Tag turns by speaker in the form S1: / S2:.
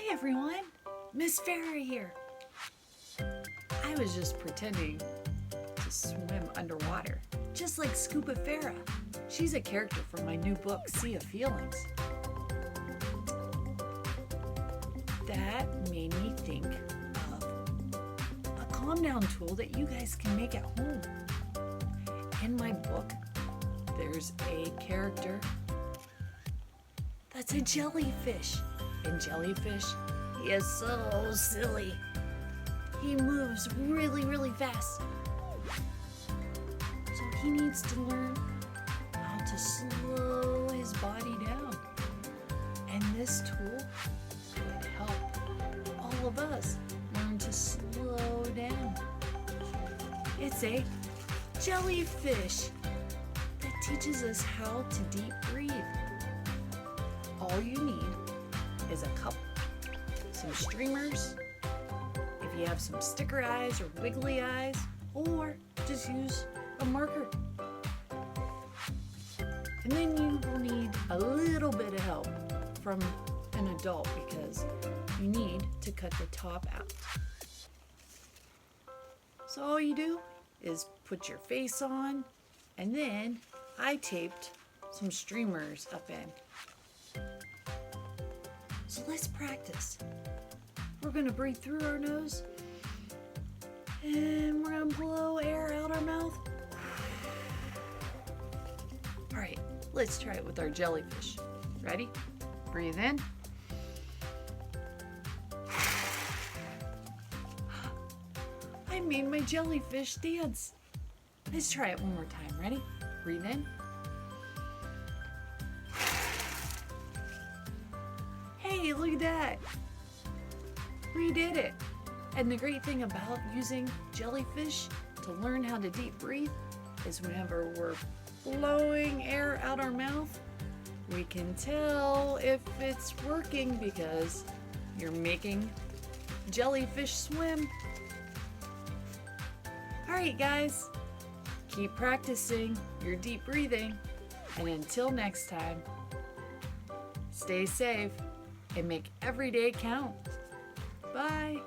S1: Hi everyone, Miss Farrah here. I was just pretending to swim underwater, just like Scuba Farrah. She's a character from my new book, Sea of Feelings. That made me think of a calm down tool that you guys can make at home. In my book, there's a character that's a jellyfish. And Jellyfish, he is so silly. He moves really, really fast. So he needs to learn how to slow his body down. And this tool would help all of us learn to slow down. It's a jellyfish that teaches us how to deep breathe. All you need is a cup, some streamers, if you have some sticker eyes or wiggly eyes, or just use a marker. And then you will need a little bit of help from an adult because you need to cut the top out. So all you do is put your face on, and then I taped some streamers up in. So let's practice. We're gonna breathe through our nose and we're gonna blow air out our mouth. All right, let's try it with our jellyfish. Ready? Breathe in. I made my jellyfish dance. Let's try it one more time. Ready? Breathe in. Hey, look at that. We did it. And the great thing about using jellyfish to learn how to deep breathe is whenever we're blowing air out our mouth, we can tell if it's working because you're making jellyfish swim. All right, guys, keep practicing your deep breathing. And until next time, stay safe and make every day count. Bye.